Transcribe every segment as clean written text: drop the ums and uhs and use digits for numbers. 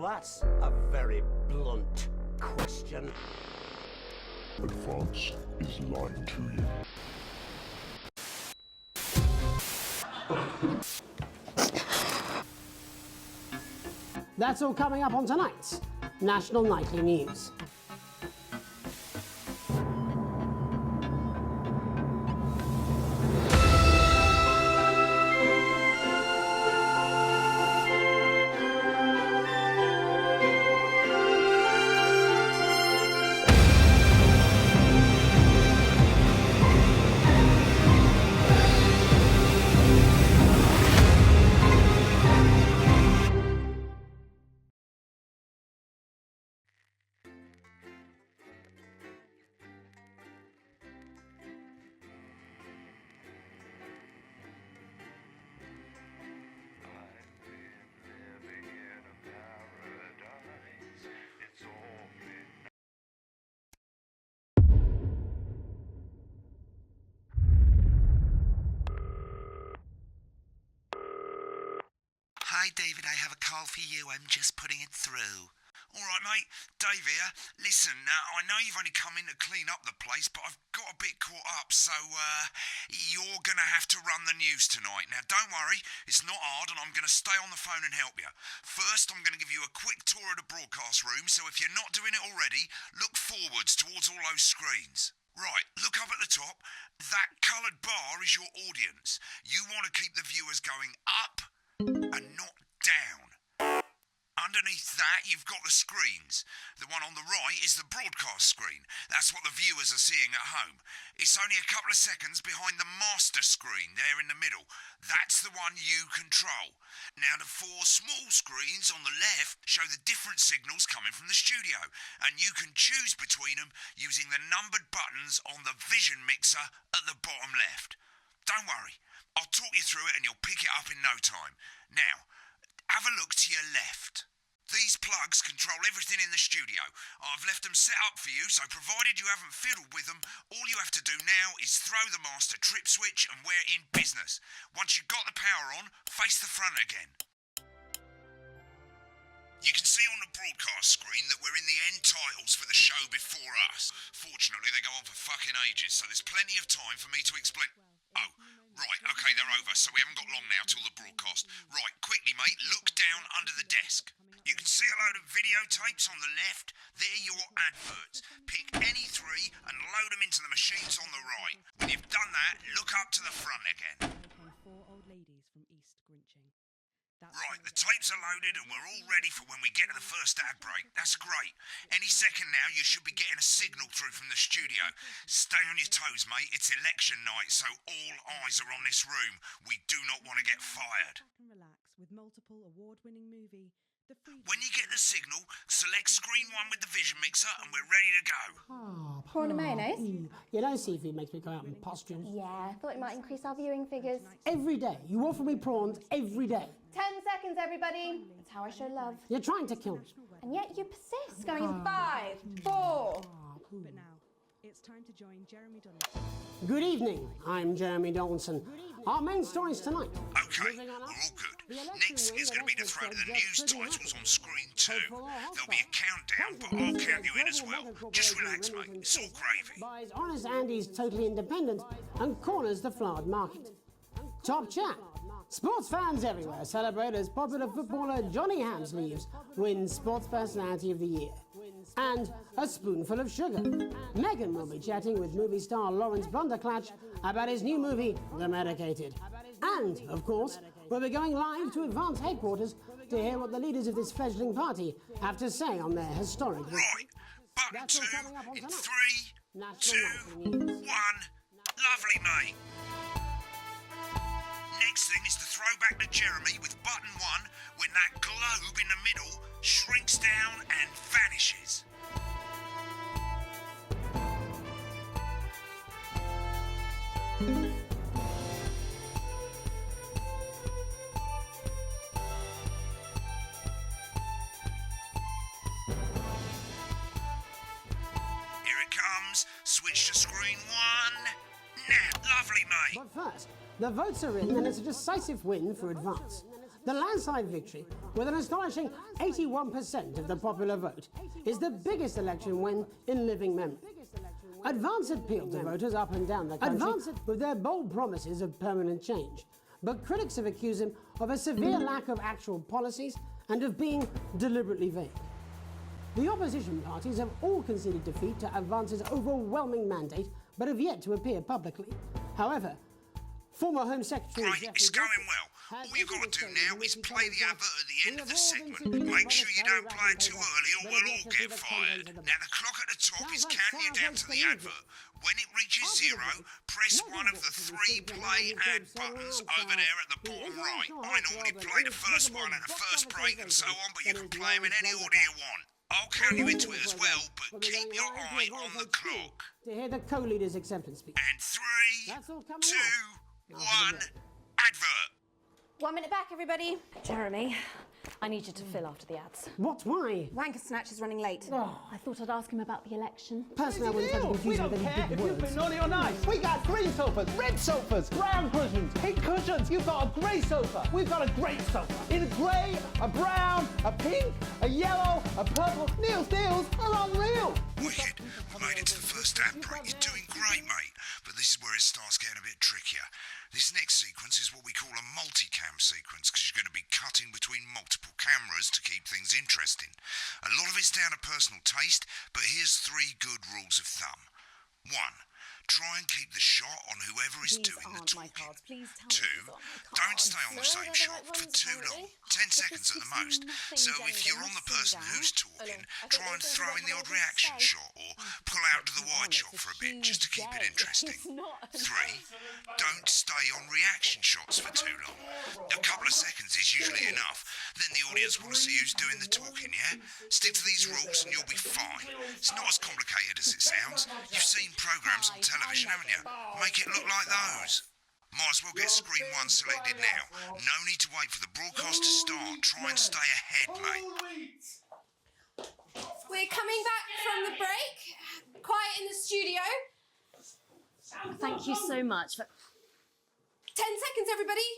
That's a very blunt question. Advance is lying to you. That's all coming up on tonight's National Nightly News. Hi, David, I have a call for you. I'm just putting it through. All right, mate. Dave here. Listen, I know you've only come in to clean up the place, but I've got a bit caught up, so you're going to have to run the news tonight. Now, don't worry, it's not hard, and I'm going to stay on the phone and help you. First, I'm going to give you a quick tour of the broadcast room, so if you're not doing it already, look forwards towards all those screens. Right, look up at the top. That coloured bar is your audience. You want to keep the viewers going up and not down. Underneath that, you've got the screens. The one on the right is the broadcast screen. That's what the viewers are seeing at home. It's only a couple of seconds behind the master screen there in the middle. That's the one you control. Now, the four small screens on the left show the different signals coming from the studio, and you can choose between them using the numbered buttons on the vision mixer at the bottom left. Don't worry, I'll talk you through it and you'll pick it up in no time. Now, have a look to your left. These plugs control everything in the studio. I've left them set up for you, so provided you haven't fiddled with them, all you have to do now is throw the master trip switch and we're in business. Once you've got the power on, face the front again. You can see on the broadcast screen that we're in the end titles for the show before us. Fortunately, they go on for fucking ages, so there's plenty of time for me to explain... Oh, right, okay, they're over, so we haven't got long now till the broadcast. Right, quickly, mate, look down under the desk. You can see a load of videotapes on the left. They're your adverts. Pick any three and load them into the machines on the right. When you've done that, look up to the front again. Four old ladies from East Grinching. Right, the tapes are loaded and we're all ready for when we get to the first ad break. That's great. Any second now, you should be getting a signal through from the studio. Stay on your toes, mate. It's election night, so all eyes are on this room. We do not want to get fired. And relax with multiple award-winning movie. When you get the signal, select screen 1 with the vision mixer and we're ready to go. Prawn and mayonnaise? You know seafood makes me go out in pustules. Yeah, I thought it might increase our viewing figures. Every day. You offer me prawns every day. 10 seconds, everybody. That's how I show love. You're trying to kill me. And yet you persist. Going in 5, 4. But now, it's time to join Jeremy Donaldson. Good evening, I'm Jeremy Donaldson. Our main stories tonight. Okay, we're all good. Next is going to be the throw to the news titles on screen 2. There'll be a countdown, but I'll count you in as well. Just relax, mate. It's all gravy. Buys Honest Andy's Totally Independent and corners the flowered market. Top chat. Sports fans everywhere celebrate as popular footballer Johnny Hamsleeves wins Sports Personality of the Year. And a spoonful of sugar. Meghan will be chatting with movie star Lawrence Blunderclatch about his new movie, The Medicated. And, of course, we'll be going live to Advance headquarters to hear what the leaders of this fledgling party have to say on their historic... Right, button 2 in 3, 2, 1. Lovely, mate. Next thing is to throw back to Jeremy with button 1 when that globe in the middle shrinks down and vanishes. Here it comes. Switch to screen 1. Now, lovely, mate. But first, the votes are in and it's a decisive win for Advance. The landslide victory, with an astonishing 81% of the popular vote, is the biggest election win in living memory. Advance appealed to voters up and down the country with their bold promises of permanent change. But critics have accused him of a severe lack of actual policies and of being deliberately vague. The opposition parties have all conceded defeat to Advance's overwhelming mandate, but have yet to appear publicly. However, former Home Secretary Right, Geoffrey it's going Watson well. has All you've got to do indicated now is that play the advert at the end of the segment. Make sure you don't play it too early or we'll all get fired. Now, the clock at the top is counting you down to the advert. When it reaches 0, press one of the 3 play ad buttons over there at the bottom right. I normally play the first one at the first break and so on, but you can play them in any order you want. I'll count you into it as well, but keep your eye on the clock. To hear the co-leader's acceptance speech. And 3, That's all coming 2, up. 1, advert. 1 minute back, everybody. Jeremy, I need you to fill after the ads. What? Why? Wanker Snatch is running late. I thought I'd ask him about the election. Personally, I wouldn't try to We confuse him don't with care any if big you've words. been naughty or nice. We got green sofas, red sofas, brown cushions, pink cushions. You've got a grey sofa. We've got a great sofa. In a grey, a brown, a pink, a yellow, a purple. Neil's deals are unreal. Wicked. We made it to the first ad break. You're doing great, mate. But this is where it starts getting a bit trickier. This next sequence is what we call a multicam sequence because you're going to be cutting between multiple cameras to keep things interesting. A lot of it's down to personal taste, but here's 3 good rules of thumb. 1. Try and keep the shot on whoever is These doing the aren't my talking. cards. Please tell 2. me these aren't my Don't cards. stay on the No, same they're the shot right for ones, too apparently. long. 10 But seconds this at the gives me most. nothing, So Jeremy. if you're They on the must person slow who's down. talking, I think try they and said throw what in the they odd were gonna reaction say. shot or pull out to the wide shot for a bit just to keep it interesting. 3. Don't stay on reaction shots for too long. A couple of seconds is usually enough. Then the audience want to see who's doing the talking, yeah? Stick to these rules and you'll be fine. It's not as complicated as it sounds. You've seen programmes on television, haven't you? Make it look like those. Might as well get screen 1 selected now. No need to wait for the broadcast to start. Try and stay ahead, mate. We're coming back from the break. Quiet in the studio. Thank you so much. 10 seconds, everybody.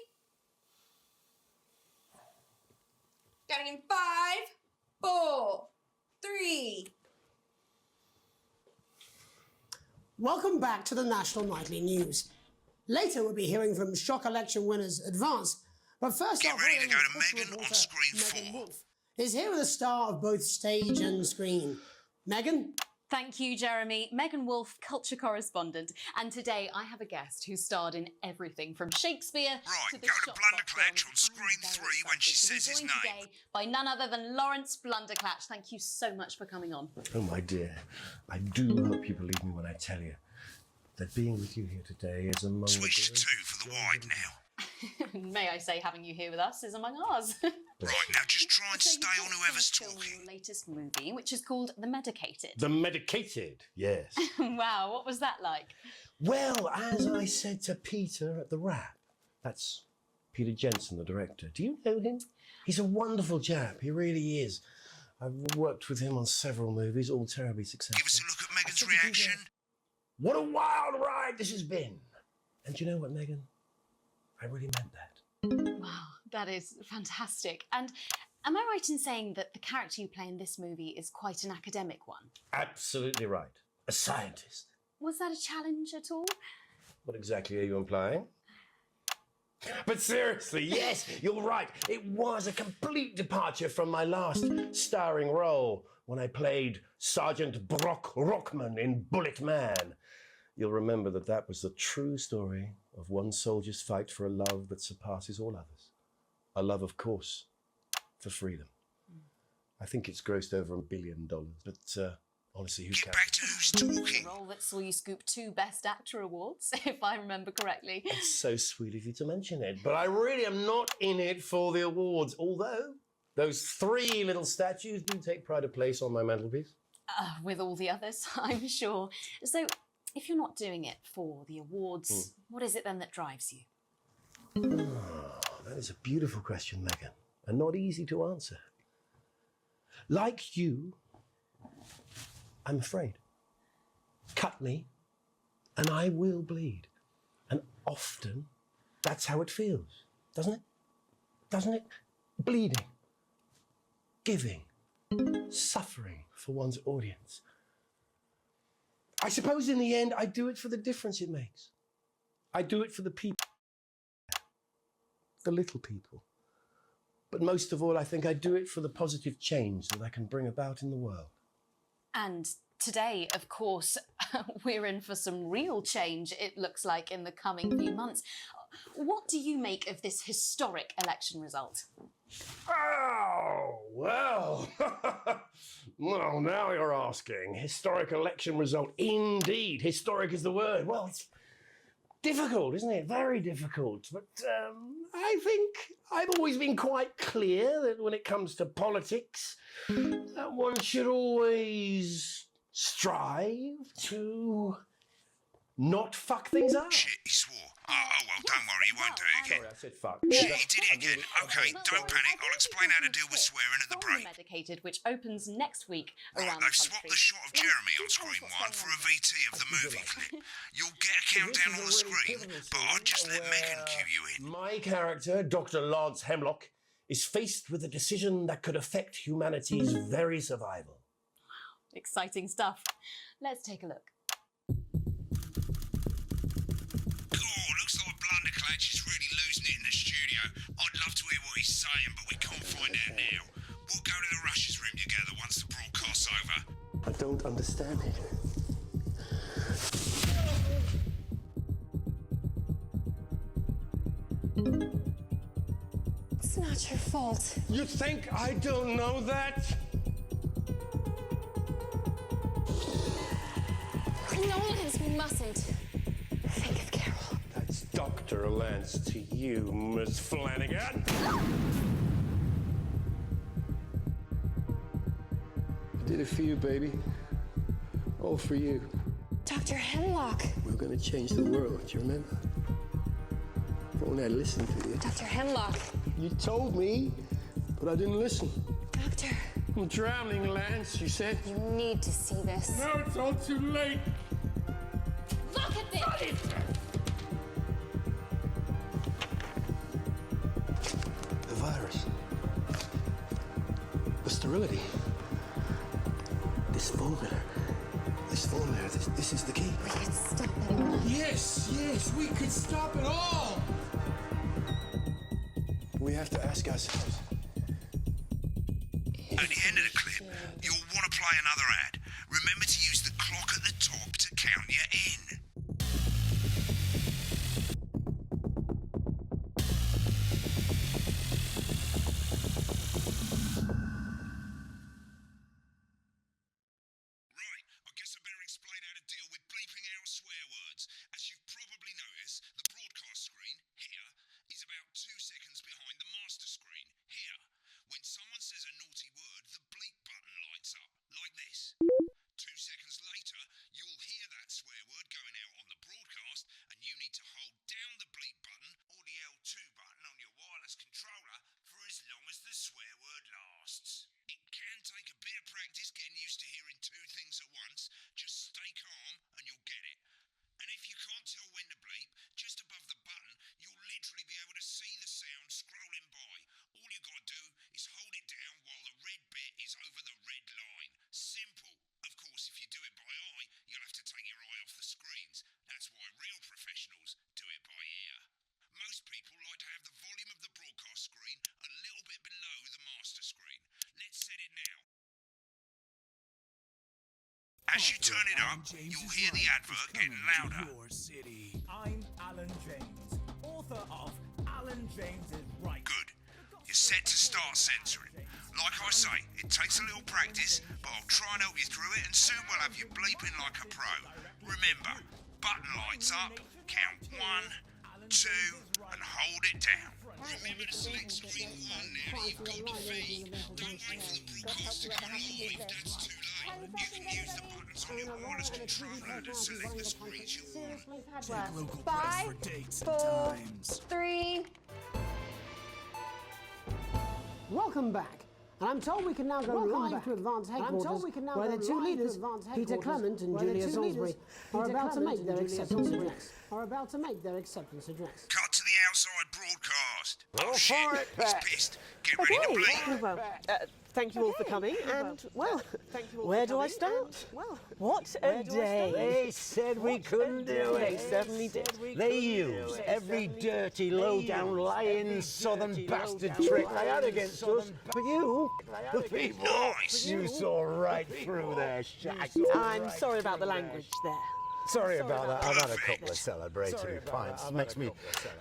Going in 5, 4, 3. Welcome back to the National Nightly News. Later, we'll be hearing from shock election winners Advance. But first, Get our ready to very go own to cultural Megan on reporter, screen Megan 4. Wolf is here with a star of both stage and screen. Megan? Thank you, Jeremy. Megan Wolf, culture correspondent. And today I have a guest who starred in everything from Shakespeare Right, to the go to Shopbox Blunderclatch films. on screen I'm 3 very when she excited to says be his joined name. today by none other than Lawrence Blunderclatch. Thank you so much for coming on. Oh, my dear, I do hope you believe me when I tell you that being with you here today is among Switch to the 2 for the wide now. May I say, having you here with us is among ours. Right, now just try and So stay you've on just whoever's finished filming talking. your latest movie, which is called The Medicated. The medicated, yes. Wow, what was that like? Well, as I said to Peter at the Wrap, that's Peter Jensen, the director. Do you know him? He's a wonderful chap, he really is. I've worked with him on several movies, all terribly successful. Give us a look at Megan's said to Peter, reaction. What a wild ride this has been. And do you know what, Megan? I really meant that. Wow, that is fantastic. And am I right in saying that the character you play in this movie is quite an academic one? Absolutely right. A scientist. Was that a challenge at all? What exactly are you implying? But seriously, yes, you're right. It was a complete departure from my last starring role when I played Sergeant Brock Rockman in Bullet Man. You'll remember that that was the true story of one soldier's fight for a love that surpasses all others. A love, of course, for freedom. I think it's grossed over $1 billion, but honestly, who Get cares? back to who's talking. A role that saw you scoop 2 Best Actor awards, if I remember correctly. It's so sweet of you to mention it, but I really am not in it for the awards, although those 3 little statues do take pride of place on my mantelpiece. With all the others, I'm sure. So, if you're not doing it for the awards, what is it then that drives you? That is a beautiful question, Megan, and not easy to answer. Like you, I'm afraid. Cut me, and I will bleed. And often, that's how it feels, doesn't it? doesn't it? Bleeding, giving, suffering for one's audience. I suppose in the end, I do it for the difference it makes. I do it for the people, the little people. But most of all, I think I do it for the positive change that I can bring about in the world. And today, of course, we're in for some real change, it looks like, in the coming few months. What do you make of this historic election result? Oh, well. Well, now you're asking. Historic election result. Indeed. Historic is the word. Well, it's difficult, isn't it? Very difficult. But I think I've always been quite clear that when it comes to politics, one should always strive to not fuck things up. Shit, he swore. Oh, well, don't worry, he won't do it again. Sorry, I said fuck. Shit, he did it again. Okay, don't panic. I'll explain how to deal with swearing at the break. Medicated, which opens next week Right, around they've the swapped country. the shot of Jeremy on screen 1 for a VT of the movie clip. You'll get a countdown on the screen, but I'll just let Megan cue you in. My character, Dr. Lance Hemlock, is faced with a decision that could affect humanity's very survival. Exciting stuff. Let's take a look. Looks like Blunderclatch is really losing it in the studio. I'd love to hear what he's saying, but we can't find out now. We'll go to the Russia's room together once the broadcast's over. I don't understand it. It's not your fault. You think I don't know that? Nolans, we mustn't. Think of Carol. That's Dr. Lance to you, Miss Flanagan. I did it for you, baby. All for you. Dr. Hemlock. We're gonna change the world, do you remember? If only I listened to you. Dr. Hemlock. You told me, but I didn't listen. Doctor. I'm drowning, Lance, you said. You need to see this. No, it's all too late. Look at this! The virus. The sterility. This formula. This is the key. We could stop it all. Yes, we could stop it all. We have to ask ourselves. At the end of the clip, you'll want to play another ad. Remember to use the clock at the top to count you in. Right, I guess I better explain how to deal with bleeping out swear words. As you've probably noticed, the broadcast screen, here, is about 2 seconds behind the master screen, here. When someone says a naughty word, the bleep button lights up, like this. 2 seconds later, you'll hear that swear word going out on the broadcast, and you need to hold down the bleep button or the L2 button on your wireless controller for as long as the swear word lasts. It can take a bit of practice getting used to hearing 2 things at once. Just stay calm and you'll get it. And if you can't tell when to bleep, just above the button, you'll literally be able to see the sound scrolling by. All you gotta do is hold it down while the red bit is over the red line. Simple. Of course, if you do it by eye, you'll have to take your eye off the screens. That's why real professionals do it by ear. Most people like to have the volume of the broadcast screen a little bit below the master screen. Let's set it now. As you turn it up, you'll hear the advert getting louder. Your city. I'm Alan James, author of Alan James's Right. Good. You're set to start censoring. Like I say, it takes a little practice, but I'll try and help you through it, and soon we'll have you bleeping like a pro. Remember, button lights up, count 1, 2, and hold it down. Remember to select screen 1 now. You've got the feed. Don't wait for the broadcast to go live. That's too late. You can use the buttons on your wireless controller to select the screens you want. Check local press for dates and times. 3. Welcome back. And I'm told we can now go live to Advance Headquarters, where the two leaders, Peter Clement and Julia Salisbury, are about to make their acceptance address. Cut to the outside broadcast. Oh shit, he's pissed. Get ready to bleed. Well, thank you all for coming, and, well, where do I start? What a day. They said we couldn't do They it. certainly did. They used every dirty, low-down, lying southern bastard trick they had against us. But you, the people, you saw right through their shite. I'm sorry about the language there. Sorry about that. I've had a couple of celebratory pints. Makes me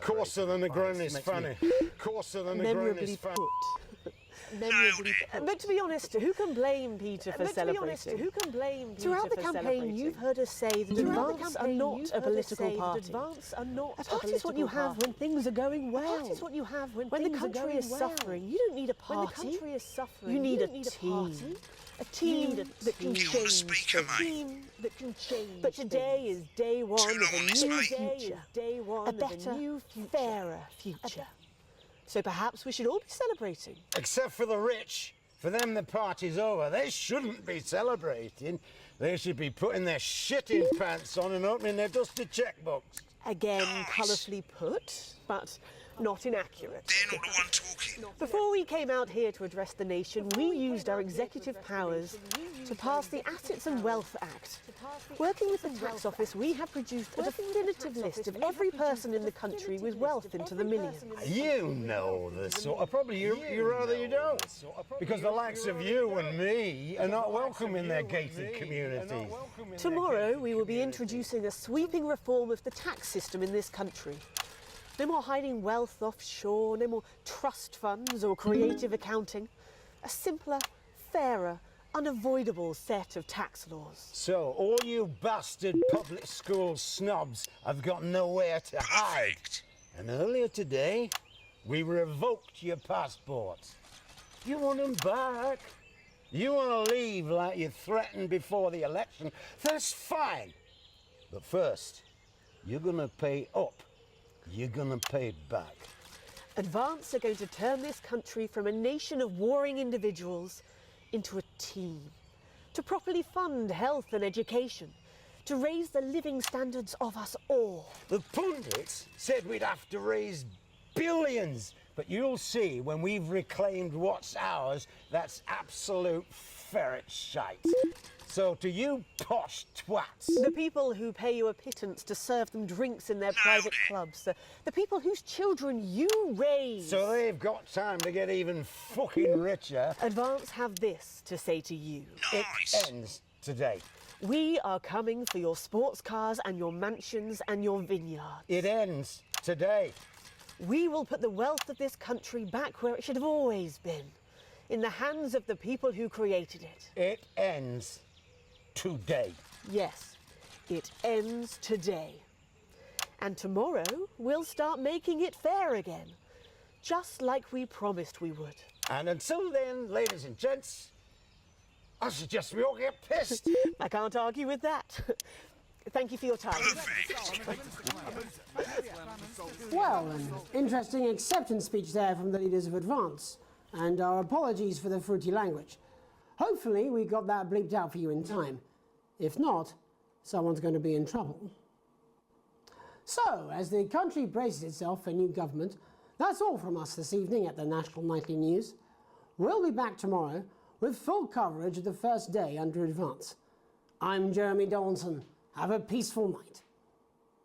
coarser than a granny's fanny. Coarser than a Memorably granny's fanny. put. Memorably put. But to be honest, who can blame Peter for celebrating? Throughout the campaign, you've heard us say that Advance are not a political party. A party is what you have when things are going well. When the country is suffering, you don't need a party. You need a team. A team that can change things. But today is day one of a new future. A better, fairer future. So perhaps we should all be celebrating. Except for the rich. For them, the party's over. They shouldn't be celebrating. They should be putting their shitting pants on and opening their dusty checkbooks. Again, colourfully put, but not inaccurate. They're not the one talking. Before we came out here to address the nation, we used our executive powers to pass the Assets and Wealth Act. Working with the tax office, we have produced a definitive list of every person in the country with wealth into the millions. You know the sort of... Probably you rather you don't. Because the likes of you and me are not welcome in their gated communities. Tomorrow, we will be introducing a sweeping reform of the tax system in this country. No more hiding wealth offshore, no more trust funds or creative accounting. A simpler, fairer, unavoidable set of tax laws. So, all you bastard public school snobs have got nowhere to hide. And earlier today, we revoked your passports. You want them back? You want to leave like you threatened before the election? That's fine. But first, you're going to pay up. You're going to pay back. Advance are going to turn this country from a nation of warring individuals into a team, to properly fund health and education, to raise the living standards of us all. The pundits said we'd have to raise billions, but you'll see when we've reclaimed what's ours, that's absolute ferret shite. So to you posh twats... The people who pay you a pittance to serve them drinks in their private clubs, the people whose children you raise... So they've got time to get even fucking richer. Advance have this to say to you. It ends today. We are coming for your sports cars and your mansions and your vineyards. It ends today. We will put the wealth of this country back where it should have always been, in the hands of the people who created it. It ends today. Yes, it ends today. And tomorrow, we'll start making it fair again, just like we promised we would. And until then, ladies and gents, I suggest we all get pissed. I can't argue with that. Thank you for your time. Well, an interesting acceptance speech there from the leaders of Advance, and our apologies for the fruity language. Hopefully we got that bleeped out for you in time. If not, someone's going to be in trouble. So, as the country braces itself for new government, that's all from us this evening at the National Nightly News. We'll be back tomorrow with full coverage of the first day under Advance. I'm Jeremy Donaldson. Have a peaceful night.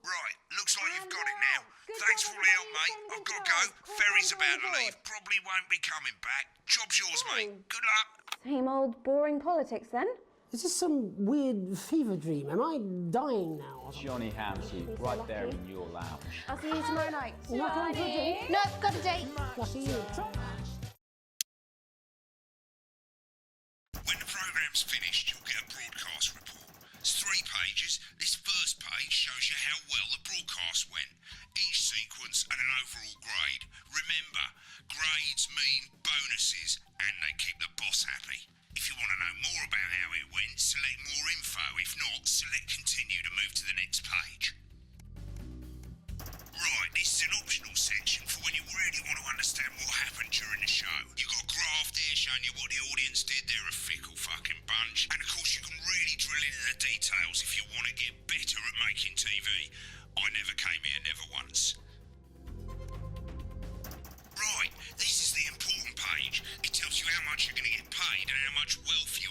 Right, looks like you've got it now. Thanks for all the help, mate. I've got to go. Ferry's about to leave. Probably won't be coming back. Job's yours, mate. Good luck. Same old boring politics then? Is this some weird fever dream? Am I dying now? Johnny Hamsey, right there in your lounge. I'll see you tomorrow night. Not going for a drink? No, got a date. Lucky you. When the programme's finished, you'll get a broadcast report. It's 3 pages. This first page shows you how well the broadcast went. Each sequence and an overall grade. Remember, grades mean bonuses, and they keep the boss happy. If you want to know more about how it went, select more info. If not, select continue to move to the next page. Right, this is an optional section for when you really want to understand what happened during the show. You've got a graph there showing you what the audience did. They're a fickle fucking bunch. And of course you can really drill into the details if you want to get better at making TV. I never came here, never once.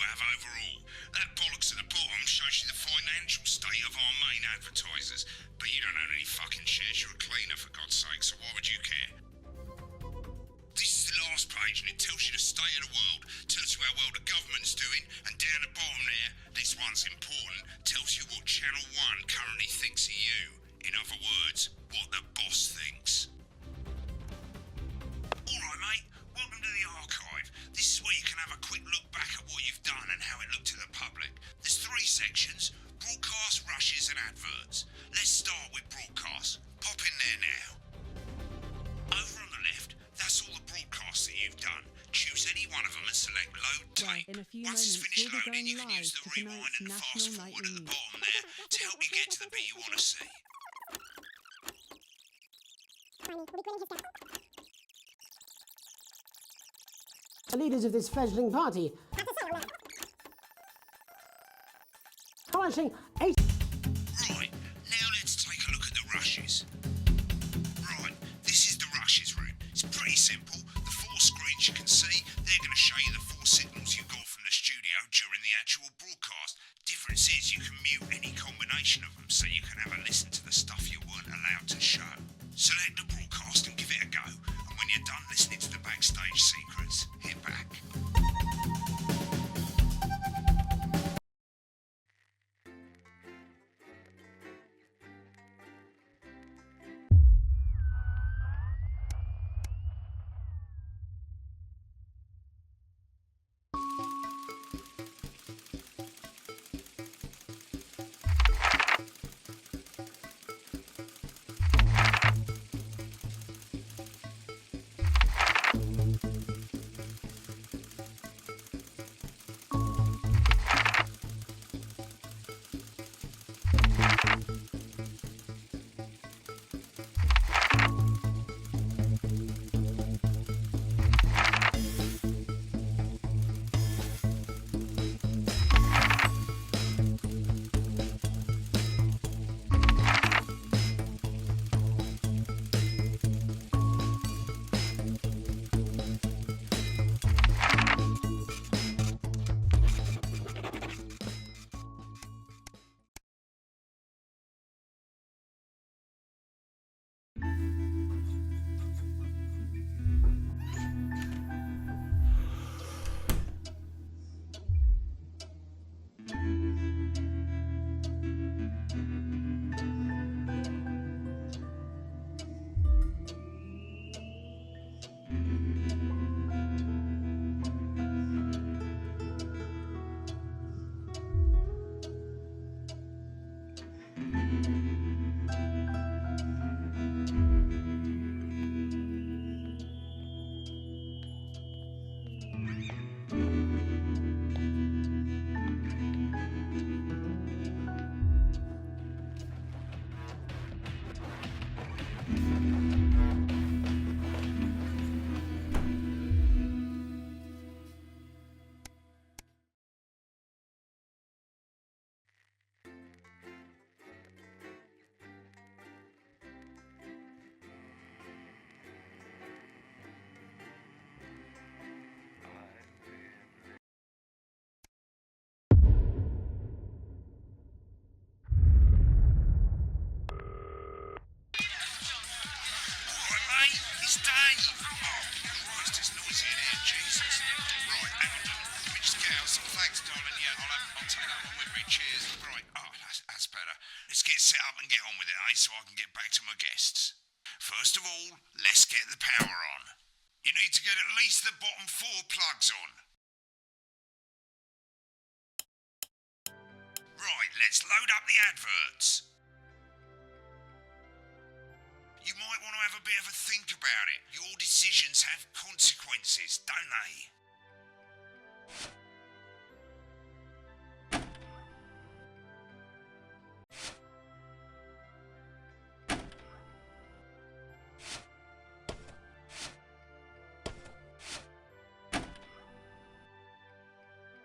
have overall. That bollocks at the bottom shows you the financial state of our main advertisers. But you don't own any fucking shares, you're a cleaner for God's sake, so why would you care? This is the last page and it tells you the state of the world, tells you how well the government's doing, and down the bottom there, this one's important, tells you what Channel 1 currently thinks of you. In other words, what the boss thinks. Alright mate, welcome to the archive. This is where you can have a quick look back at what you've done and how it looked to the public. There's 3 sections: broadcast, rushes and adverts. Let's start with broadcast. Pop in there now. Over on the left, that's all the broadcasts that you've done. Choose any one of them and select load tape. In a few Once it's moments, finished we'll be loading, you going can use live the to rewind tonight's and the fast National Night forward at the News. bottom there to help you get to the bit you want to see. The leaders of this fledgling party polishing a Right, now let's take a look at the rushes. Right, this is the rushes room. It's pretty simple. The 4 screens you can see, they're going to show you the 4 signals you got from the studio during the actual broadcast. Difference is you can mute any combination of them so you can have a listen to the stuff you weren't allowed to show. Select the broadcast and give it a go, and when you're done listening to the backstage secrets, hit back. It's Dave! Oh, Christ, it's noisy in here, Jesus. Right, hang on, let me just get out some thanks, darling. Yeah, I'll take that one with me. Cheers. Right, oh, that's better. Let's get set up and get on with it, eh, so I can get back to my guests. First of all, let's get the power on. You need to get at least the bottom 4 plugs on. Right, let's load up the adverts. You might want to have a bit of a think about it. Your decisions have consequences, don't they?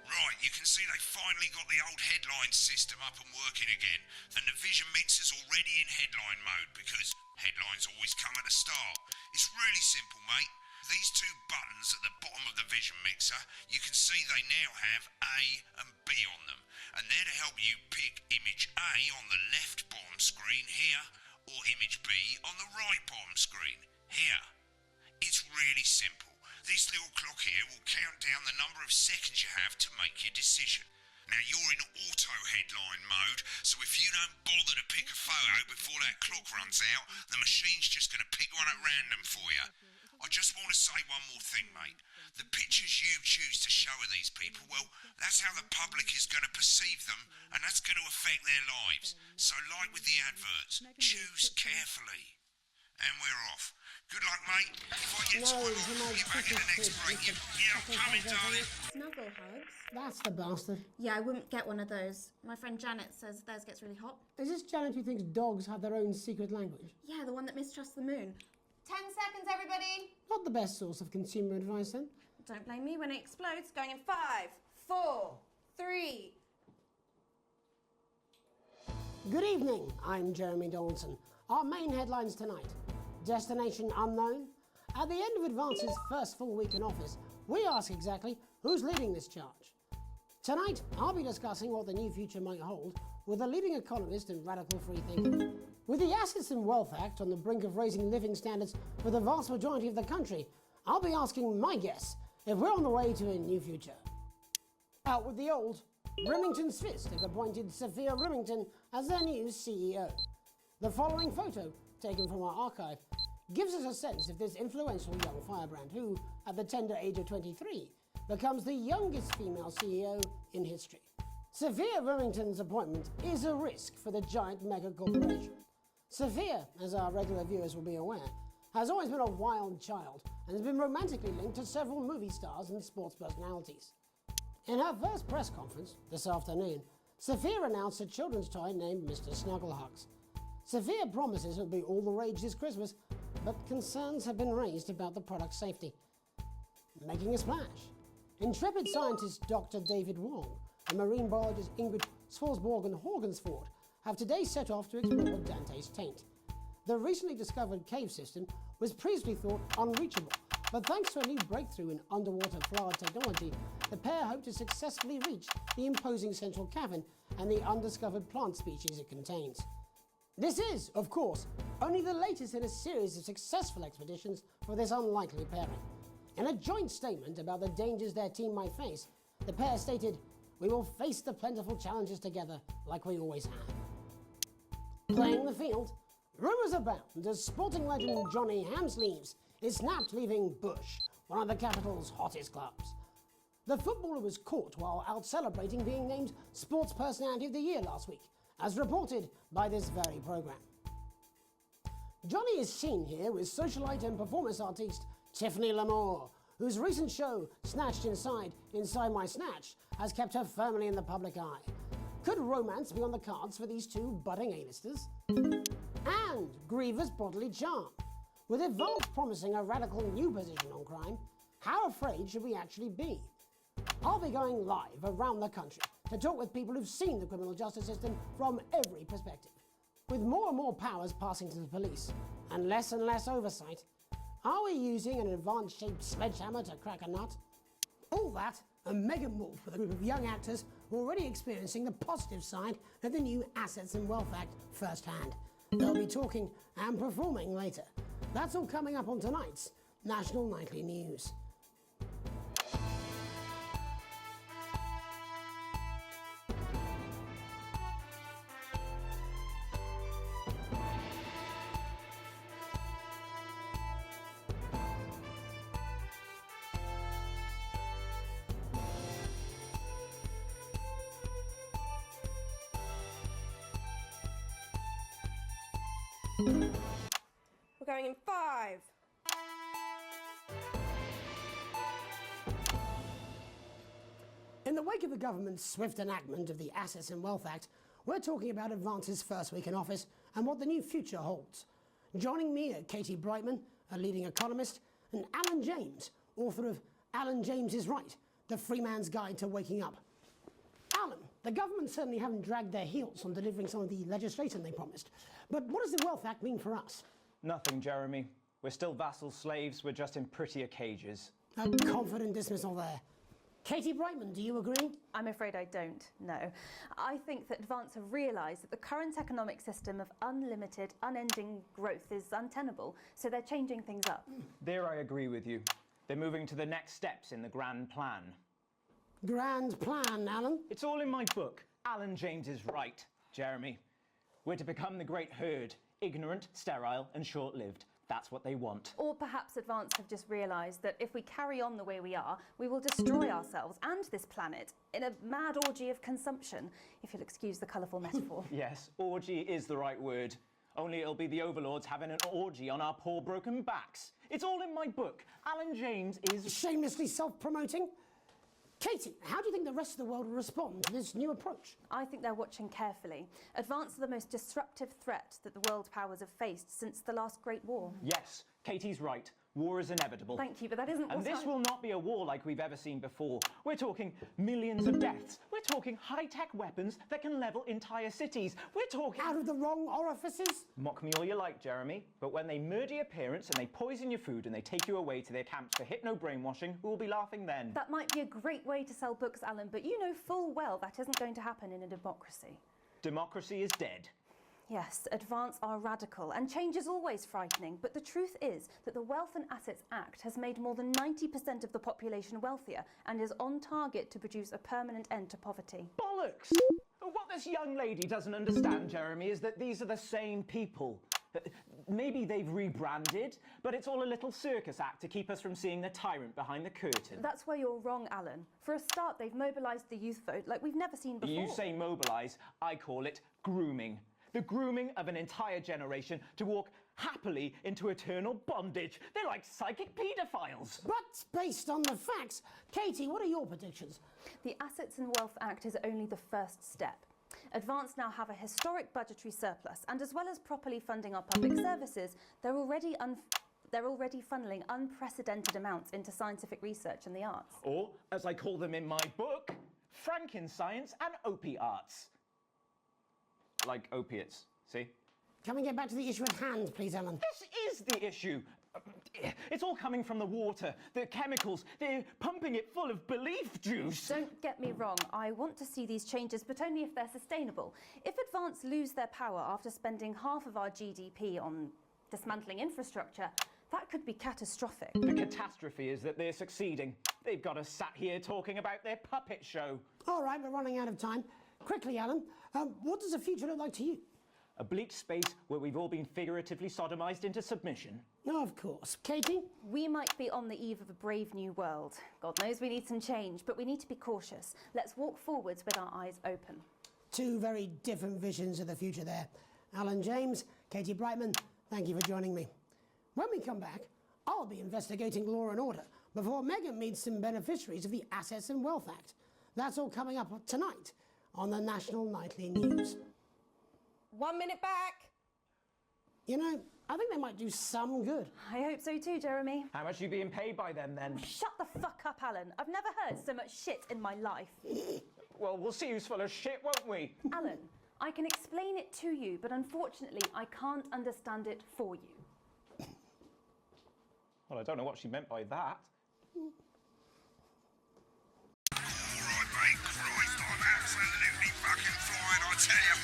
Right, you can see they finally got the old headline system up and working again, and the Vision Mixer's already in headline mode because headlines always come at the start. It's really simple, mate. these two buttons at the bottom of the Vision Mixer, you can see they now have A and B on them. And they're to help you pick image A on the left bottom screen here, or image B on the right bottom screen here. It's really simple. This little clock here will count down the number of seconds you have to make your decision. Now you're in auto headline mode, so if you don't bother to pick a photo before that clock runs out, the machine's just going to pick one at random for you. I just want to say one more thing, mate. The pictures you choose to show of these people, well, that's how the public is going to perceive them, and that's going to affect their lives. So like with the adverts, choose carefully. And we're off. Good luck, mate. If I get time off, I'll be back in the next break. Yeah, I'm coming, darling. Snuggle hugs? That's the bastard. Yeah, I wouldn't get one of those. My friend Janet says theirs gets really hot. Is this Janet who thinks dogs have their own secret language? Yeah, the one that mistrusts the moon. 10 seconds, everybody. Not the best source of consumer advice, then. Don't blame me when it explodes. Going in 5, 4, 3. Good evening, I'm Jeremy Dawson. Our main headlines tonight. Destination unknown. At the end of Advance's first full week in office, we ask exactly who's leading this charge. Tonight, I'll be discussing what the new future might hold with a leading economist and radical free thinker. With the Assets and Wealth Act on the brink of raising living standards for the vast majority of the country, I'll be asking my guess if we're on the way to a new future. Out with the old, Remington's Fist have appointed Sophia Remington as their new CEO. The following photo, taken from our archive, gives us a sense of this influential young firebrand who, at the tender age of 23, becomes the youngest female CEO in history. Sophia Remington's appointment is a risk for the giant mega corporation. Sophia, as our regular viewers will be aware, has always been a wild child and has been romantically linked to several movie stars and sports personalities. In her first press conference this afternoon, Sophia announced a children's toy named Mr. Snugglehugs. Sophia promises it will be all the rage this Christmas, but concerns have been raised about the product's safety. Making a splash, intrepid scientist Dr. David Wong and marine biologist Ingrid Swarsborg-Horgensford have today set off to explore Dante's taint. The recently discovered cave system was previously thought unreachable, but thanks to a new breakthrough in underwater flower technology, the pair hope to successfully reach the imposing central cavern and the undiscovered plant species it contains. This is, of course, only the latest in a series of successful expeditions for this unlikely pairing. In a joint statement about the dangers their team might face, the pair stated, "We will face the plentiful challenges together like we always have." Playing the field, rumours abound as sporting legend Johnny Hamsleeves is snapped leaving Bush, one of the capital's hottest clubs. The footballer was caught while out celebrating being named Sports Personality of the Year last week, as reported by this very programme. Johnny is seen here with socialite and performance artiste Tiffany L'Amour, whose recent show, Snatched Inside My Snatch, has kept her firmly in the public eye. Could romance be on the cards for these two budding A-listers? And grievous bodily charm. With Advance promising a radical new position on crime, how afraid should we actually be? I'll be going live around the country to talk with people who've seen the criminal justice system from every perspective. With more and more powers passing to the police and less oversight, are we using an Advance-shaped sledgehammer to crack a nut? All that and mega more for the group of young actors who are already experiencing the positive side of the new Assets and Wealth Act firsthand. They'll be talking and performing later. That's all coming up on tonight's National Nightly News. We're going in 5. In the wake of the government's swift enactment of the Assets and Wealth Act, we're talking about Advance's first week in office and what the new future holds. Joining me are Katie Brightman, a leading economist, and Alan James, author of Alan James is Right, The Free Man's Guide to Waking Up. Alan, the government certainly haven't dragged their heels on delivering some of the legislation they promised. But what does the Wealth Act mean for us? Nothing, Jeremy. We're still vassal slaves, we're just in prettier cages. A confident dismissal there. Katie Brightman, do you agree? I'm afraid I don't, no. I think that Advance have realised that the current economic system of unlimited, unending growth is untenable, so they're changing things up. There I agree with you. They're moving to the next steps in the grand plan. Grand plan, Alan? It's all in my book. Alan James is right, Jeremy. We're to become the great herd, ignorant, sterile and short-lived. That's what they want. Or perhaps Advance have just realised that if we carry on the way we are, we will destroy ourselves and this planet in a mad orgy of consumption, if you'll excuse the colourful metaphor. Yes, orgy is the right word. Only it'll be the overlords having an orgy on our poor broken backs. It's all in my book. Alan James is... Shamelessly self-promoting? Katie, how do you think the rest of the world will respond to this new approach? I think they're watching carefully. Advance are the most disruptive threat that the world powers have faced since the last Great War. Yes, Katie's right. War is inevitable. Thank you, but that isn't And this will not be a war like we've ever seen before. We're talking millions of deaths. We're talking high-tech weapons that can level entire cities. We're talking... Out of the wrong orifices? Mock me all you like, Jeremy, but when they murder your parents and they poison your food and they take you away to their camps for hypno-brainwashing, who will be laughing then? That might be a great way to sell books, Alan, but you know full well that isn't going to happen in a democracy. Democracy is dead. Yes, Advance are radical, and change is always frightening, but the truth is that the Wealth and Assets Act has made more than 90% of the population wealthier and is on target to produce a permanent end to poverty. Bollocks! What this young lady doesn't understand, Jeremy, is that these are the same people. Maybe they've rebranded, but it's all a little circus act to keep us from seeing the tyrant behind the curtain. That's where you're wrong, Alan. For a start, they've mobilised the youth vote like we've never seen before. You say mobilise, I call it grooming. The grooming of an entire generation to walk happily into eternal bondage. They're like psychic paedophiles. But based on the facts, Katie, what are your predictions? The Assets and Wealth Act is only the first step. Advance now have a historic budgetary surplus, and as well as properly funding our public services, they're already funneling unprecedented amounts into scientific research and the arts. Or, as I call them in my book, Frankenscience and opiates. Like opiates, see? Can we get back to the issue at hand, please, Ellen? This is the issue. It's all coming from the water, the chemicals. They're pumping it full of belief juice. Don't get me wrong. I want to see these changes, but only if they're sustainable. If Advance lose their power after spending half of our GDP on dismantling infrastructure, that could be catastrophic. The catastrophe is that they're succeeding. They've got us sat here talking about their puppet show. All right, we're running out of time. Quickly, Alan, what does the future look like to you? A bleak space where we've all been figuratively sodomized into submission. Oh, of course. Katie? We might be on the eve of a brave new world. God knows we need some change, but we need to be cautious. Let's walk forwards with our eyes open. Two very different visions of the future there. Alan James, Katie Brightman, thank you for joining me. When we come back, I'll be investigating law and order before Megan meets some beneficiaries of the Assets and Wealth Act. That's all coming up tonight on the National Nightly News. 1 minute back. You know, I think they might do some good. I hope so too, Jeremy. How much are you being paid by them, then? Shut the fuck up, Alan. I've never heard so much shit in my life. Well, we'll see who's full of shit, won't we? Alan, I can explain it to you, but unfortunately, I can't understand it for you. Well, I don't know what she meant by that. Absolutely fucking flying, I tell you.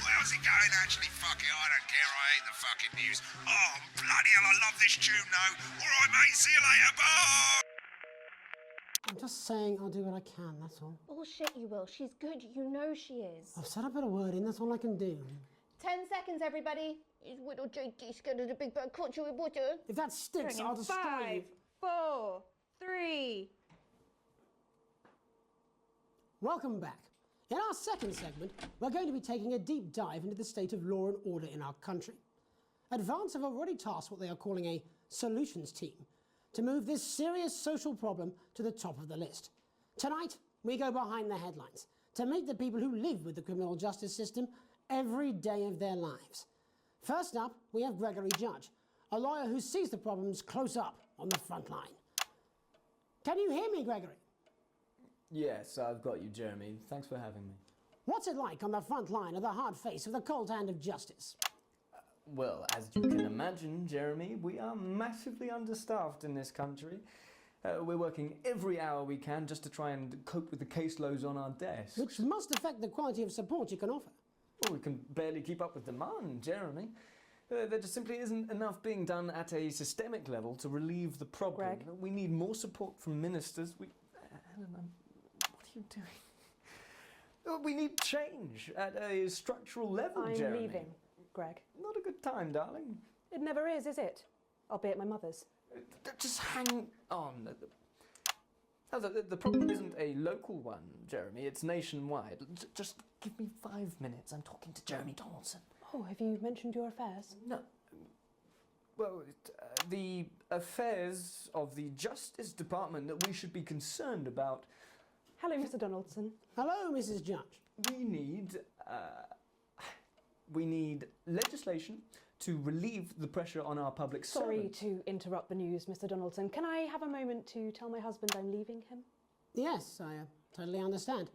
How's it going, actually? Fuck it, I don't care. I hate the fucking news. Oh, bloody hell, I love this tune, though. All right, mate, see you later. Bye. I'm just saying I'll do what I can, that's all. Bullshit, you will. She's good. You know she is. I've said I put a word in, that's all I can do. 10 seconds, everybody. Is little JD scared of the big bad culture with water? If that sticks, I'll destroy you. 5, 4, 3. Welcome back. In our second segment, we're going to be taking a deep dive into the state of law and order in our country. Advance have already tasked what they are calling a solutions team to move this serious social problem to the top of the list. Tonight, we go behind the headlines to meet the people who live with the criminal justice system every day of their lives. First up, we have Gregory Judge, a lawyer who sees the problems close up on the front line. Can you hear me, Gregory? Yes, I've got you, Jeremy. Thanks for having me. What's it like on the front line of the hard face of the cold hand of justice? Well, as you can imagine, Jeremy, we are massively understaffed in this country. We're working every hour we can just to try and cope with the caseloads on our desks. Which must affect the quality of support you can offer. Well, we can barely keep up with demand, Jeremy. There just simply isn't enough being done at a systemic level to relieve the problem. Greg? We need more support from ministers. Eleanor, what are you doing? We need change at a structural level, I'm Jeremy. leaving, Greg. Not a good time, darling. It never is it? I'll be at my mother's. Just hang on. No, the problem isn't a local one, Jeremy. It's nationwide. Just give me 5 minutes. I'm talking to Jeremy Donaldson. Oh, have you mentioned your affairs? No. Well, the affairs of the Justice Department that we should be concerned about. Hello, Mr. Donaldson. Hello, Mrs. Judge. We need legislation to relieve the pressure on our public Sorry servant. to interrupt the news, Mr. Donaldson. Can I have a moment to tell my husband I'm leaving him? Yes, I totally understand.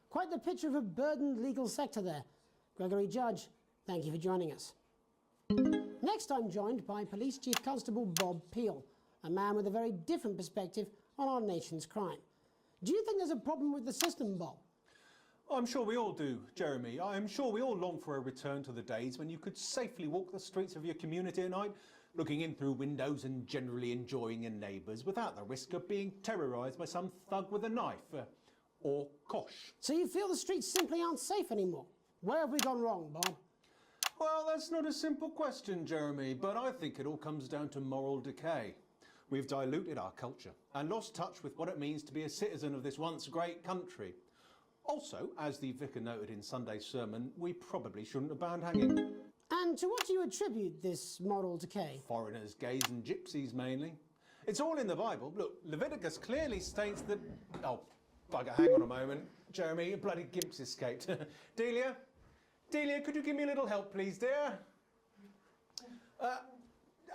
Quite the picture of a burdened legal sector there. Gregory Judge, thank you for joining us. Next, I'm joined by Police Chief Constable Bob Peel, a man with a very different perspective on our nation's crime. Do you think there's a problem with the system, Bob? I'm sure we all do, Jeremy. I'm sure we all long for a return to the days when you could safely walk the streets of your community at night, looking in through windows and generally enjoying your neighbours without the risk of being terrorised by some thug with a knife. Or kosh. So you feel the streets simply aren't safe anymore? Where have we gone wrong, Bob? Well, that's not a simple question, Jeremy, but I think it all comes down to moral decay. We've diluted our culture and lost touch with what it means to be a citizen of this once great country. Also, as the vicar noted in Sunday's sermon, we probably shouldn't have banned hanging. And to what do you attribute this moral decay? Foreigners, gays and gypsies mainly. It's all in the Bible. Look, Leviticus clearly states that... Oh, bugger, hang on a moment. Jeremy, your bloody gimp's escaped. Delia, could you give me a little help, please, dear?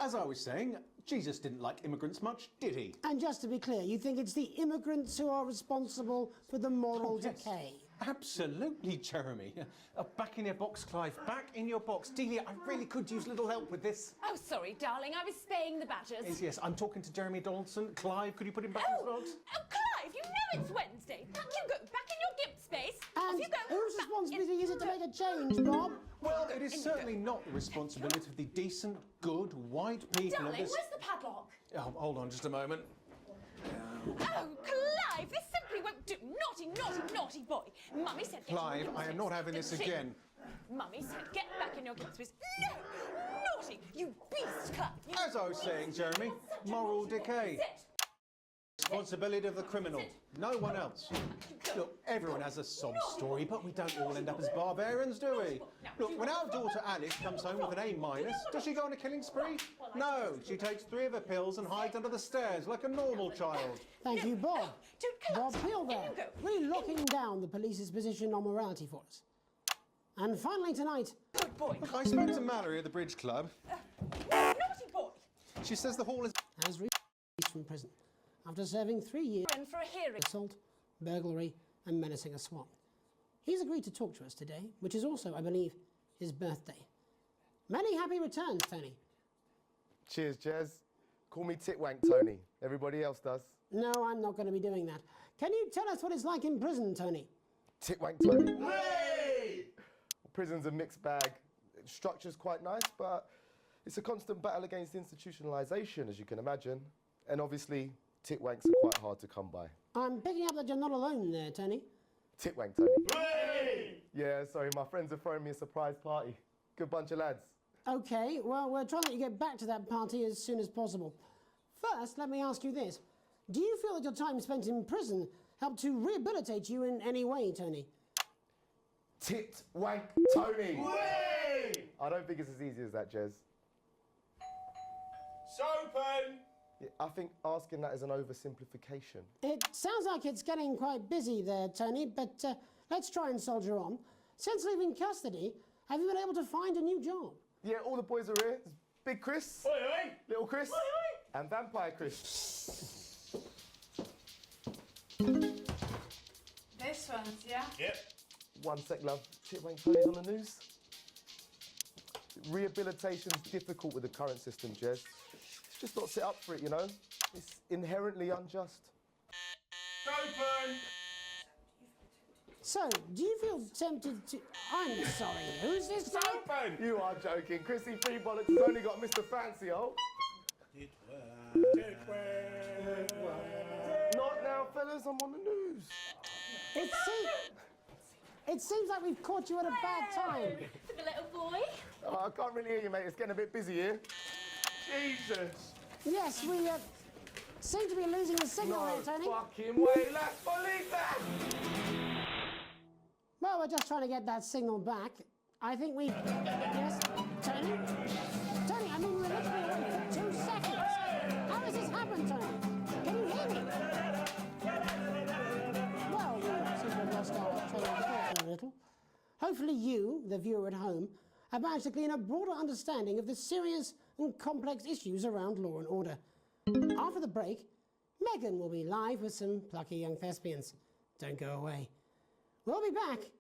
As I was saying, Jesus didn't like immigrants much, did he? And just to be clear, you think it's the immigrants who are responsible for the moral decay? Absolutely, Jeremy. Back in your box, Clive. Back in your box. Delia, I really could use a little help with this. Oh, sorry, darling. I was spaying the badgers. Yes, I'm talking to Jeremy Donaldson. Clive, could you put him back in his box? Oh, Clive, you know it's Wednesday. Back you go. Back in your gimp space. Off And you go. whose responsibility is it to make a change, Bob? Well, it is certainly not the responsibility of the decent, good, white people of Darling, this... where's the padlock? Oh, hold on just a moment. Oh, Clive, this simply won't do. Naughty, naughty, naughty boy. Mummy said... get in your Clive, gimp I am space, not having this didn't she? again. Mummy said get back in your gimp space. No! Naughty! You beast, Clive! You As I was saying, Jeremy, moral decay. Responsibility of the criminal, no one else. Look, everyone has a sob story, but we don't all end up as barbarians, do we? Look, when our daughter Alice comes home with an A-, does she go on a killing spree? No, she takes 3 of her pills and hides under the stairs like a normal child. Thank you, Bob. Bob Peel there, really locking down the police's position on morality for us. And finally tonight... Good boy. Look, I spoke to Mallory at the Bridge Club. Naughty boy. She says the hall is... Has released from prison after serving 3 years In for a hearing. assault, burglary and menacing a swan. He's agreed to talk to us today, which is also, I believe, his birthday. Many happy returns, Tony. Cheers, Jez. Call me Titwank Tony. Everybody else does. No, I'm not going to be doing that. Can you tell us what it's like in prison, Tony? Titwank Tony. Hey! Prison's a mixed bag. Structure's quite nice, but it's a constant battle against institutionalisation, as you can imagine. And obviously, titwanks are quite hard to come by. I'm picking up that you're not alone there, Tony. Titwank Tony. Hey! Yeah, sorry, my friends are throwing me a surprise party. Good bunch of lads. OK, well, we're trying to let you get back to that party as soon as possible. First, let me ask you this. Do you feel that your time spent in prison helped to rehabilitate you in any way, Tony? Titwank Tony. Hey! I don't think it's as easy as that, Jez. Sopen! Yeah, I think asking that is an oversimplification. It sounds like it's getting quite busy there, Tony, but let's try and soldier on. Since leaving custody, have you been able to find a new job? Yeah, all the boys are here. There's Big Chris, Oi, oi! Little Chris, Oi, oi! and Vampire Chris. This one's, yeah? Yep. One sec, love. Titwank Tony's on the news. Rehabilitation's difficult with the current system, Jez. It's just not set up for it, you know? It's inherently unjust. Open! So, do you feel tempted to... I'm sorry, who's this now? Open! You are joking. Chrissy Freebollocks has only got Mr. Fancy, oh. Not now, fellas, I'm on the news. It seems like we've caught you at a bad time. The little boy. Oh, I can't really hear you, mate. It's getting a bit busy here. Jesus. Yes, we seem to be losing the signal here, Tony. Fucking way, let's believe that! Well, we're just trying to get that signal back. I think we... Yes, Tony? Tony, I mean, we're literally away for 2 seconds. How has this happened, Tony? Can you hear me? Well, we seem to have lost our train of thought a little. Hopefully you, the viewer at home, have managed to glean a broader understanding of the serious and complex issues around law and order. After the break, Megan will be live with some plucky young thespians. Don't go away. We'll be back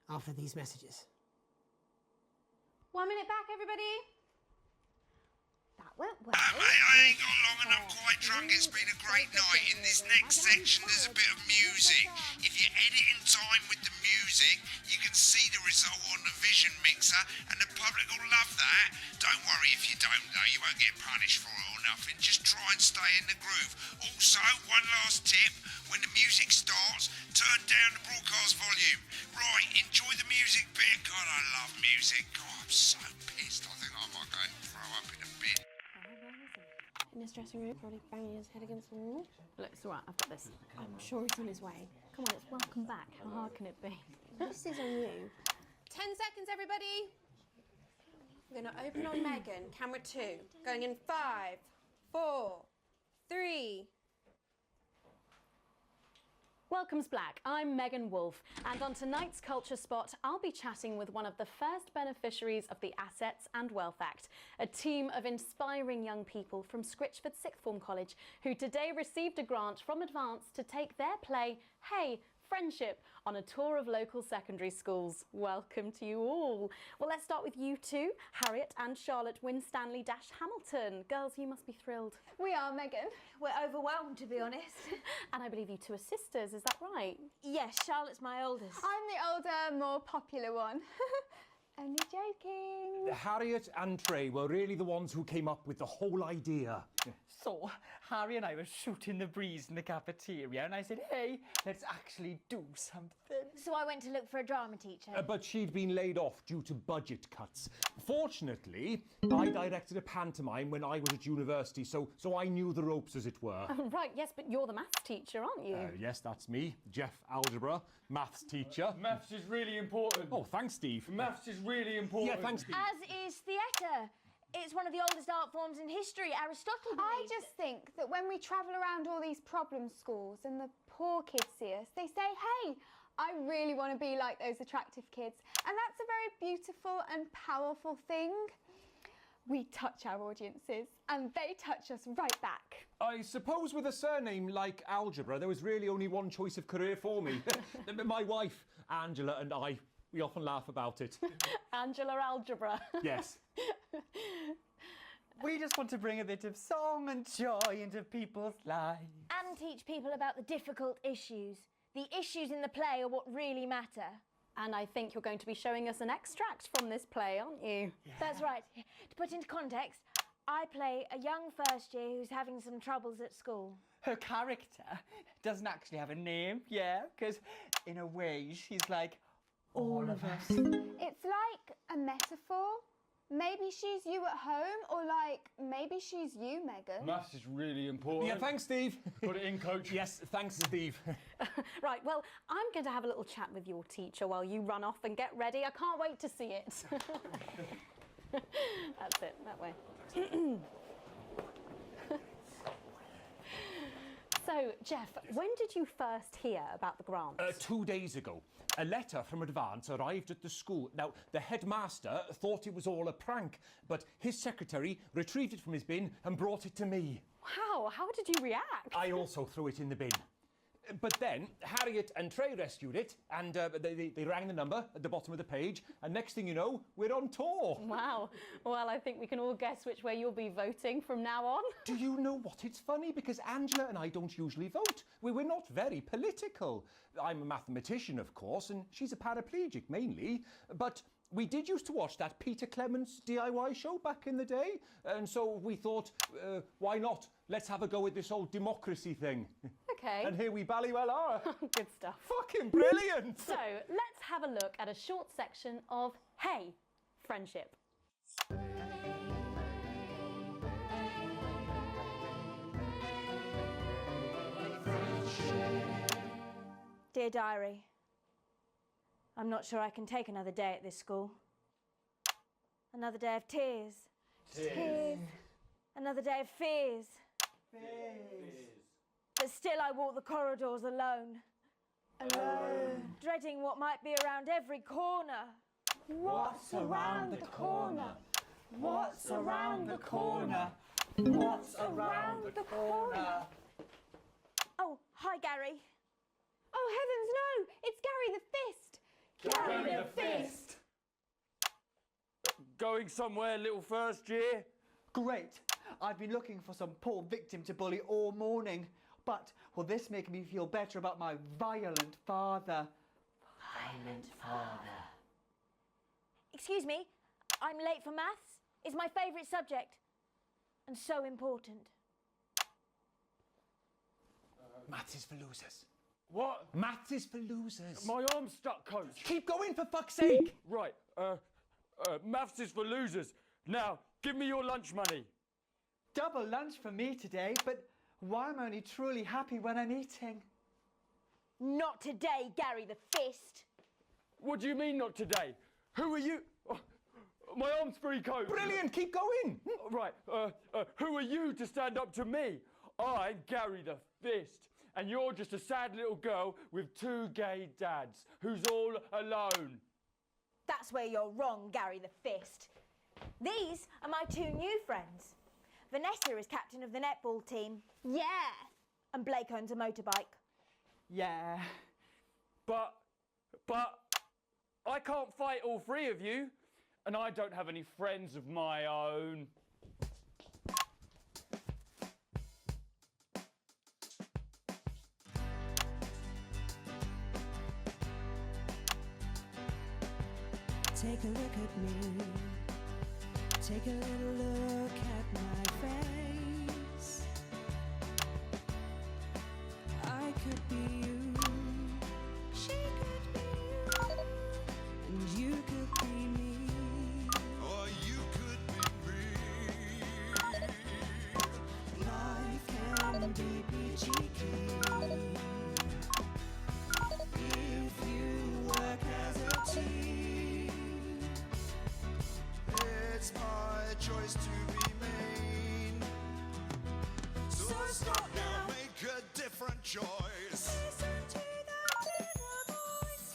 after these messages. 1 minute back, everybody. That went well. Mate, I ain't got long and I'm quite drunk. It's been a great night. In this next section, there's a bit of music. If you edit in time with the music, you can see the result on the Vision Mixer, and the public will love that. Don't worry if you don't, though. You won't get punished for it or nothing. Just try and stay in the groove. Also, one last tip. When the music starts, turn down the broadcast volume. Right, enjoy the music bit. God, I love music. God, I'm so pissed. I think I might go and throw up in a bin. In his dressing room, probably banging his head against the wall. Look, it's all right, I've got this. I'm sure he's on his way. Come on, it's welcome back. How hard can it be? This is on you. 10 seconds, everybody. We're going to open on Megan. Camera 2. Going in 5, 4, 3. Welcome's Black. I'm Megan Wolfe, and on tonight's Culture Spot, I'll be chatting with one of the first beneficiaries of the Assets and Wealth Act, a team of inspiring young people from Scritchford Sixth Form College who today received a grant from Advance to take their play, Hey, Friendship, on a tour of local secondary schools. Welcome to you all. Well, let's start with you two, Harriet and Charlotte Winstanley-Hamilton. Girls, you must be thrilled. We are, Megan. We're overwhelmed, to be honest. And I believe you two are sisters, is that right? Yes, Charlotte's my oldest. I'm the older, more popular one. Only joking. Harriet and Trey were really the ones who came up with the whole idea. So, Harry and I were shooting the breeze in the cafeteria, and I said, hey, let's actually do something. So I went to look for a drama teacher. But she'd been laid off due to budget cuts. Fortunately, I directed a pantomime when I was at university, so I knew the ropes, as it were. Right, yes, but you're the maths teacher, aren't you? Yes, that's me, Jeff Algebra, maths teacher. Maths is really important. Oh, thanks, Steve. Maths is really important. Yeah, thanks, Steve. As is theatre. It's one of the oldest art forms in history. Aristotle believed. I just think that when we travel around all these problem schools and the poor kids see us, they say, hey, I really want to be like those attractive kids. And that's a very beautiful and powerful thing. We touch our audiences and they touch us right back. I suppose with a surname like Algebra, there was really only one choice of career for me. My wife, Angela, and I, we often laugh about it. Angela Algebra. Yes. We just want to bring a bit of song and joy into people's lives. And teach people about the difficult issues. The issues in the play are what really matter. And I think you're going to be showing us an extract from this play, aren't you? Yeah. That's right. To put into context, I play a young first year who's having some troubles at school. Her character doesn't actually have a name, yeah, because in a way she's like all of us. It's like a metaphor. Maybe she's you at home, or like, maybe she's you, Megan. Maths is really important. Yeah, thanks, Steve. Put it in, Coach. Yes, thanks, Steve. Right, well, I'm going to have a little chat with your teacher while you run off and get ready. I can't wait to see it. That's it, that way. So, Jeff, when did you first hear about the grants? 2 days ago. A letter from Advance arrived at the school. Now, the headmaster thought it was all a prank, but his secretary retrieved it from his bin and brought it to me. Wow, how did you react? I also threw it in the bin. But then Harriet and Trey rescued it, and they rang the number at the bottom of the page, and next thing you know, we're on tour. Wow. Well, I think we can all guess which way you'll be voting from now on. Do you know what? It's funny because Angela and I don't usually vote. We're not very political. I'm a mathematician, of course, and she's a paraplegic mainly, but we did used to watch that Peter Clements DIY show back in the day, and so we thought, why not? Let's have a go with this whole democracy thing. Okay. And here we bally well are. Good stuff. Fucking brilliant! So, let's have a look at a short section of Hey, Friendship. Dear Diary, I'm not sure I can take another day at this school. Another day of tears. Tears. Another day of fears. But still I walk the corridors alone. Dreading what might be around every corner. What's around the corner? What's around the corner? What's around the corner? Oh, hi Gary. Oh heavens no! It's Gary the Fist! Gary the Fist! Going somewhere, little first year? Great. I've been looking for some poor victim to bully all morning. But will this make me feel better about my violent father? Violent father. Excuse me, I'm late for maths. It's my favourite subject. And so important. Maths is for losers. What? Maths is for losers. My arm's stuck, coach. Keep going, for fuck's sake. Right, maths is for losers. Now, give me your lunch money. Double lunch for me today, but why am I only truly happy when I'm eating? Not today, Gary the Fist. What do you mean not today? Who are you? Oh, my arm's free, coach. Brilliant, keep going. Right, who are you to stand up to me? I'm Gary the Fist. And you're just a sad little girl with two gay dads who's all alone. That's where you're wrong, Gary the Fist. These are my two new friends. Vanessa is captain of the netball team. Yeah. And Blake owns a motorbike. Yeah. But I can't fight all three of you, and I don't have any friends of my own. Take a look at me. Take a little look at my face. I could be you. She could be you. And you could be me. Or you could be me. Life can be peachy keen if you work as a team. It's my choice to be made. So stop now, make a different choice. Listen to that inner voice.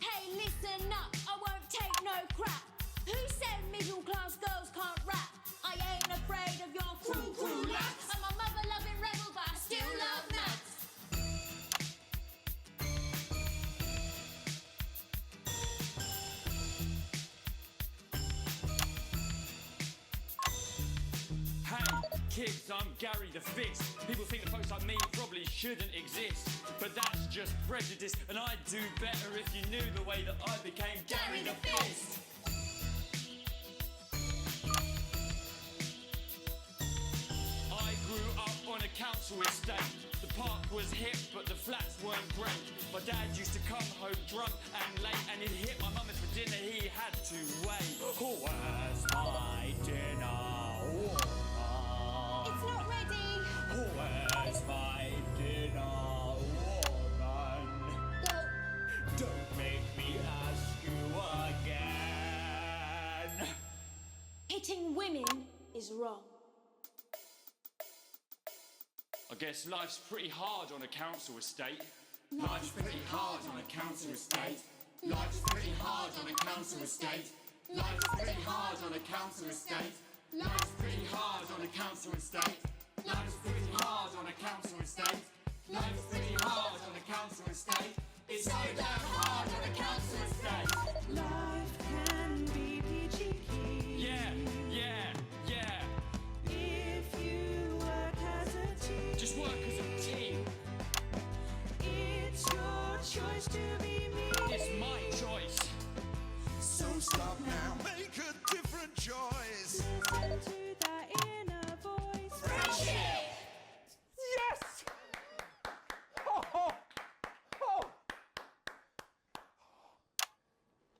Hey, listen up, I won't take no crap. Who said middle class girls can't rap? I ain't afraid of your cruel lads. I'm a mother loving rebel, but I still love maths. Hey, kids, I'm Gary the Fist. People think that folks like me probably shouldn't exist, but that's just prejudice, and I'd do better if you knew the way that I became Gary the Fist. I grew up on a council estate. The park was hip, but the flats weren't great. My dad used to come home drunk and late, and he'd hit my mum if for dinner he had to wait. Where's my dinner? It's not ready. Where's my dinner, woman? Don't make me ask you again. Hitting women is wrong. I guess life's pretty hard on a council estate. Life's pretty hard on a council estate. Life's pretty hard on a council estate. Life's pretty hard on a council estate. Life's pretty hard on a council estate. Life's pretty hard on a council estate. Life's pretty hard on a council estate. It's so damn hard on a council estate. Life can be peachy keen. Yeah, yeah, yeah. If you work as a team. Just work as a team. It's your choice to be me. It's my choice. So stop now, make a different choice. Listen to that inner voice. Friendship! Yes! Oh, oh, oh.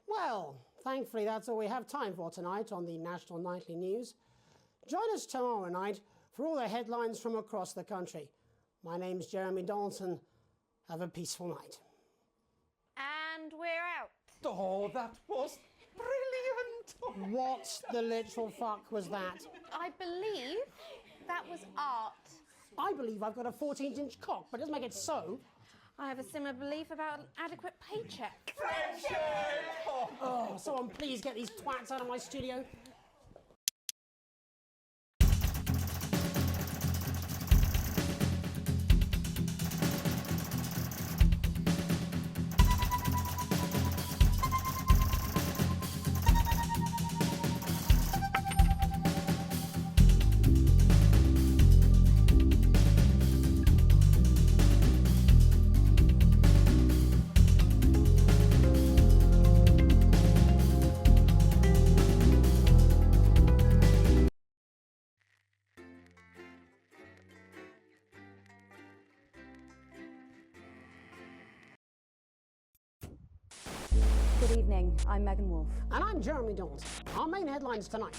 Well, thankfully that's all we have time for tonight on the National Nightly News. Join us tomorrow night for all the headlines from across the country. My name's Jeremy Donaldson. Have a peaceful night. And we're out. Oh, that was brilliant! What the literal fuck was that? I believe that was art. I believe I've got a 14-inch cock, but it doesn't make it so. I have a similar belief about an adequate paycheck. Friendship! Oh, someone please get these twats out of my studio. Good evening, I'm Megan Wolf. And I'm Jeremy Donaldson. Our main headlines tonight.